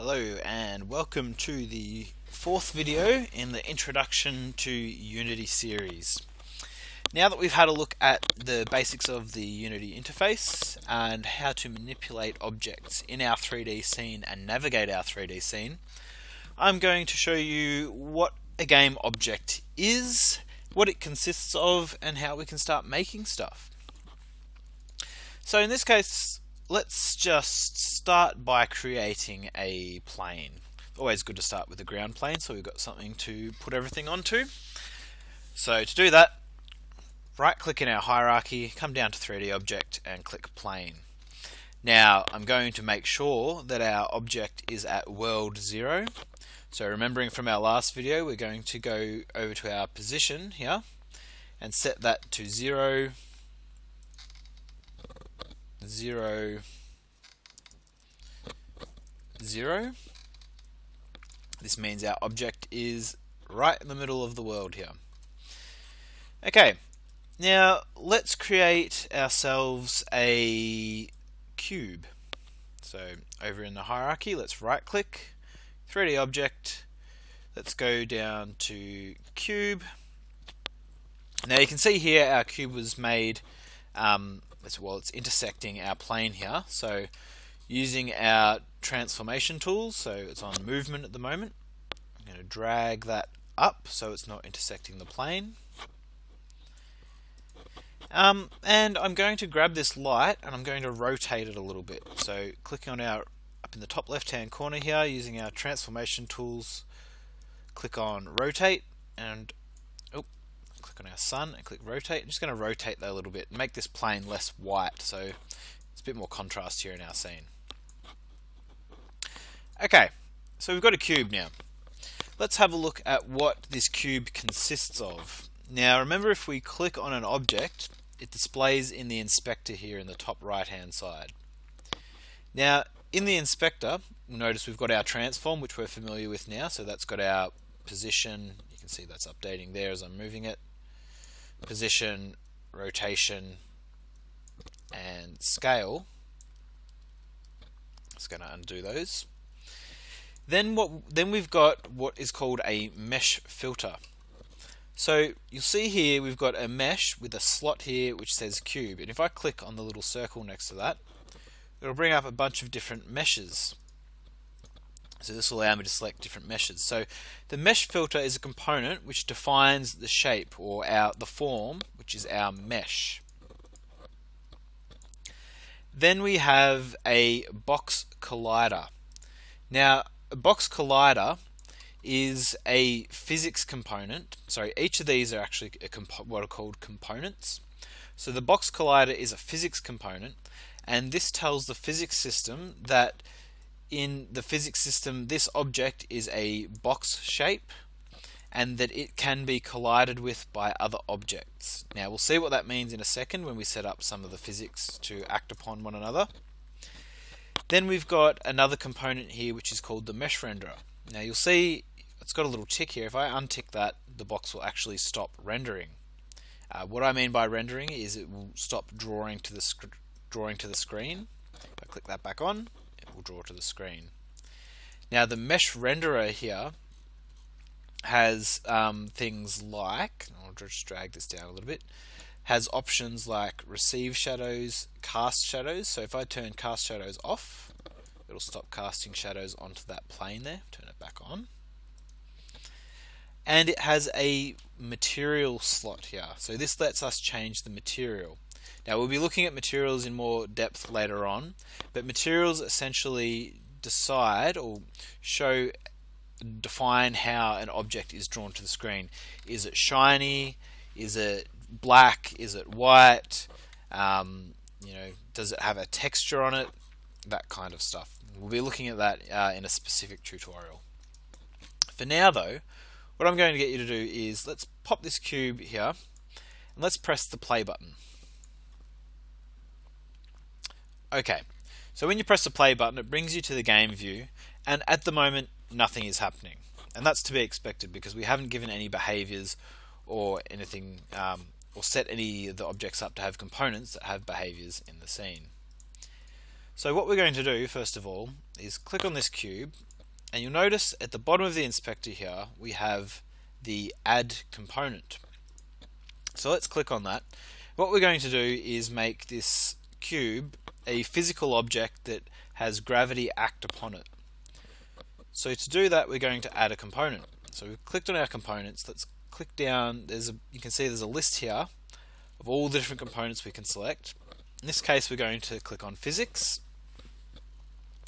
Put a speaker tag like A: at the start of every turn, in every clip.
A: Hello and welcome to the fourth video in the Introduction to Unity series. Now that we've had a look at the basics of the Unity interface and how to manipulate objects in our 3D scene and navigate our 3D scene, I'm going to show you what a game object is, what it consists of, and how we can start making stuff. So in this case, let's just start by creating a plane. Always good to start with a ground plane so we've got something to put everything onto. So to do that, right click in our hierarchy, come down to 3D object and click plane. Now I'm going to make sure that our object is at world 0. So remembering from our last video, we're going to go over to our position here and set that to 0, 0, 0. This means our object is right in the middle of the world here. Okay, now let's create ourselves a cube. So over in the hierarchy, let's right click, 3D object, let's go down to cube. Now you can see here our cube was made it's intersecting our plane here. So using our transformation tools, so it's on movement at the moment, I'm going to drag that up so it's not intersecting the plane. And I'm going to grab this light and I'm going to rotate it a little bit. So click on up in the top left hand corner here, using our transformation tools, click on rotate and click on our sun and click rotate. I'm just going to rotate that a little bit and make this plane less white so it's a bit more contrast here in our scene. Okay, so we've got a cube now. Let's have a look at what this cube consists of. Now remember, if we click on an object, it displays in the inspector here in the top right hand side. Now in the inspector, you'll notice we've got our transform, which we're familiar with now. So that's got our position, you can see that's updating there as I'm moving it, position, rotation, and scale. It's going to undo those. Then we've got what is called a mesh filter. So you'll see here we've got a mesh with a slot here which says cube, and if I click on the little circle next to that, it'll bring up a bunch of different meshes. So this will allow me to select different meshes. So the mesh filter is a component which defines the shape or the form, which is our mesh. Then we have a box collider. Now a box collider is a physics component. Sorry, each of these are actually what are called components. So the box collider is a physics component, and this tells the physics system that in the physics system this object is a box shape and that it can be collided with by other objects. Now we'll see what that means in a second when we set up some of the physics to act upon one another. Then we've got another component here which is called the mesh renderer. Now you'll see it's got a little tick here. If I untick that, the box will actually stop rendering. What I mean by rendering is it will stop drawing to the screen. If I click that back on, it will draw to the screen. Now the mesh renderer here has things like, I'll just drag this down a little bit, has options like receive shadows, cast shadows. So if I turn cast shadows off, it'll stop casting shadows onto that plane there. Turn it back on. And it has a material slot here. So this lets us change the material. Now we'll be looking at materials in more depth later on, but materials essentially decide or define how an object is drawn to the screen. Is it shiny? Is it black? Is it white? Does it have a texture on it? That kind of stuff. We'll be looking at that in a specific tutorial. For now though, what I'm going to get you to do is let's pop this cube here and let's press the play button. Okay, so when you press the play button, it brings you to the game view, and at the moment nothing is happening, and that's to be expected because we haven't given any behaviors or anything or set any of the objects up to have components that have behaviors in the scene. So what we're going to do first of all is click on this cube And you'll notice at the bottom of the inspector here we have the add component. So let's click on that. What we're going to do is make this cube a physical object that has gravity act upon it. So to do that, we're going to add a component. So we've clicked on our components. Let's click down. You can see there's a list here of all the different components we can select. In this case, we're going to click on physics.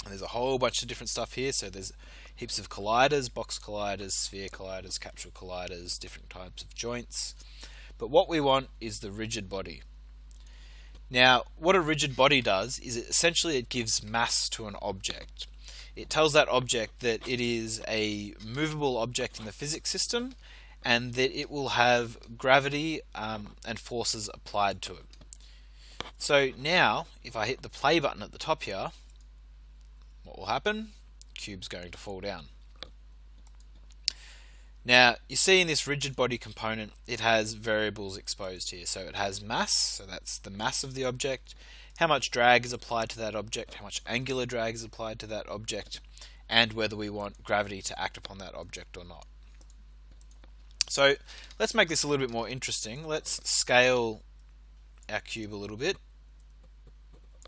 A: And there's a whole bunch of different stuff here. So there's heaps of colliders, box colliders, sphere colliders, capsule colliders, different types of joints. But what we want is the rigid body. Now, what a rigid body does is essentially it gives mass to an object. It tells that object that it is a movable object in the physics system and that it will have gravity and forces applied to it. So now, if I hit the play button at the top here, what will happen? The cube's going to fall down. Now, you see in this rigid body component, it has variables exposed here. So it has mass, so that's the mass of the object, how much drag is applied to that object, how much angular drag is applied to that object, and whether we want gravity to act upon that object or not. So let's make this a little bit more interesting. Let's scale our cube a little bit,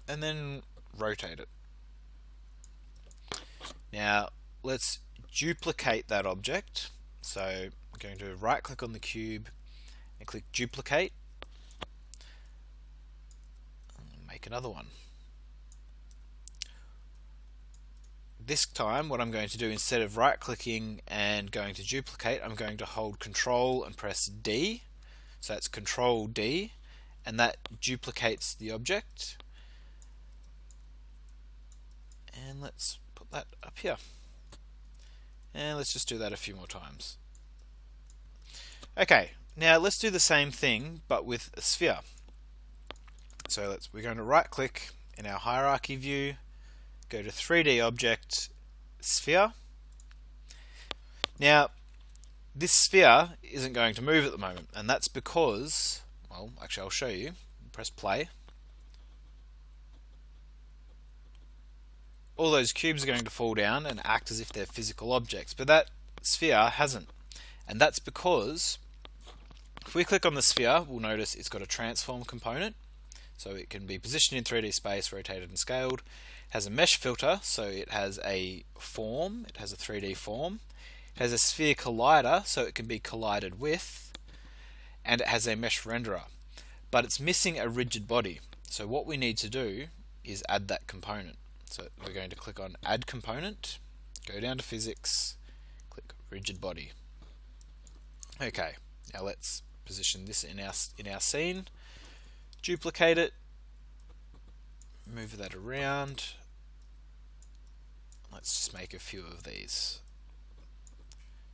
A: and then rotate it. Now, let's duplicate that object. So I'm going to right click on the cube and click duplicate. Make another one. This time what I'm going to do, instead of right clicking and going to duplicate, I'm going to hold Control and press D. So that's Control D, and that duplicates the object. And let's put that up here. And let's just do that a few more times. Okay, now let's do the same thing but with a sphere. So we're going to right click in our hierarchy view, go to 3D object, sphere. Now this sphere isn't going to move at the moment, and that's because, well, actually I'll show you. Press play. All those cubes are going to fall down and act as if they're physical objects, but that sphere hasn't. And that's because if we click on the sphere, we'll notice it's got a transform component. So it can be positioned in 3D space, rotated and scaled. It has a mesh filter, so it has a form, it has a 3D form. It has a sphere collider, so it can be collided with. And it has a mesh renderer. But it's missing a rigid body. So what we need to do is add that component. So we're going to click on Add Component, go down to Physics, click Rigid Body. Okay, now let's position this in our scene, duplicate it, move that around. Let's just make a few of these.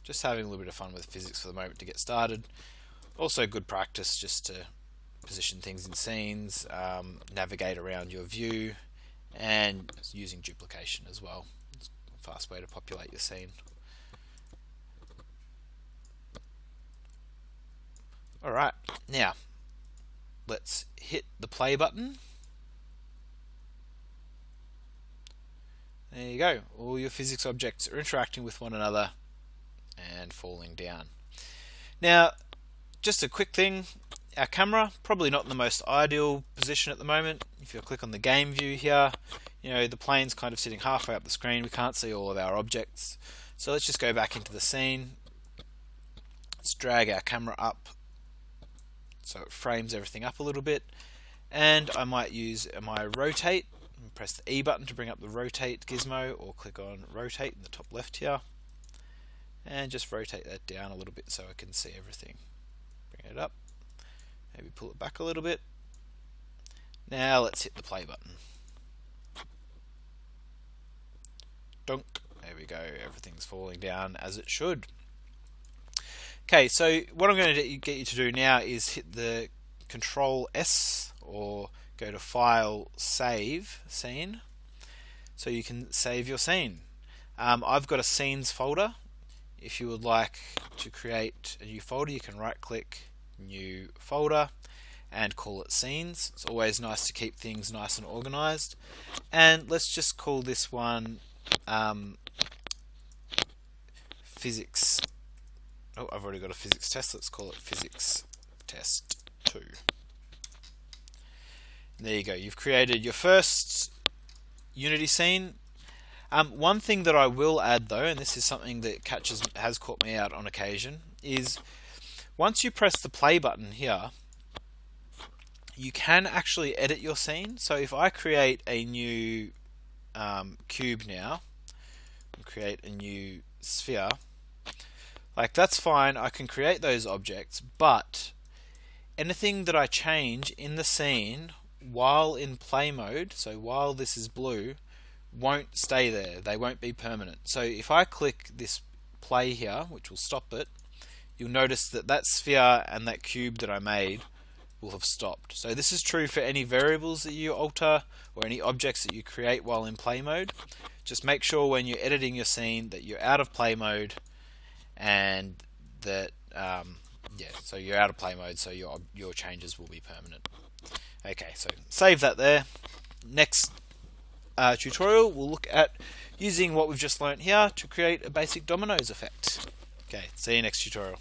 A: Just having a little bit of fun with physics for the moment to get started. Also good practice just to position things in scenes, navigate around your view, and using duplication as well. It's a fast way to populate your scene. Alright, now let's hit the play button. There you go. All your physics objects are interacting with one another and falling down. Now, just a quick thing. Our camera, probably not in the most ideal position at the moment. If you click on the game view here, the plane's kind of sitting halfway up the screen. We can't see all of our objects. So let's just go back into the scene. Let's drag our camera up so it frames everything up a little bit. And I might use my rotate. Press the E button to bring up the rotate gizmo, or click on rotate in the top left here. And just rotate that down a little bit so I can see everything. Bring it up. Maybe pull it back a little bit. Now let's hit the play button. Dunk. There we go. Everything's falling down as it should. Okay, so what I'm going to get you to do now is hit the Control S, or go to File, Save Scene, so you can save your scene. I've got a Scenes folder. If you would like to create a new folder, you can right click, New Folder, and call it Scenes. It's always nice to keep things nice and organized. And let's just call this one physics. Oh, I've already got a physics test. Let's call it physics test 2. There you go. You've created your first Unity scene. One thing that I will add though, and this is something that has caught me out on occasion, is once you press the play button here, you can actually edit your scene. So if I create a new cube now, and create a new sphere, like that's fine, I can create those objects, but anything that I change in the scene while in play mode, so while this is blue, won't stay there. They won't be permanent. So if I click this play here, which will stop it, you'll notice that that sphere and that cube that I made will have stopped. So this is true for any variables that you alter or any objects that you create while in play mode. Just make sure when you're editing your scene that you're out of play mode, and that so you're out of play mode, so your changes will be permanent. Okay, so save that there. Next tutorial, we'll look at using what we've just learnt here to create a basic dominoes effect. Okay, see you next tutorial.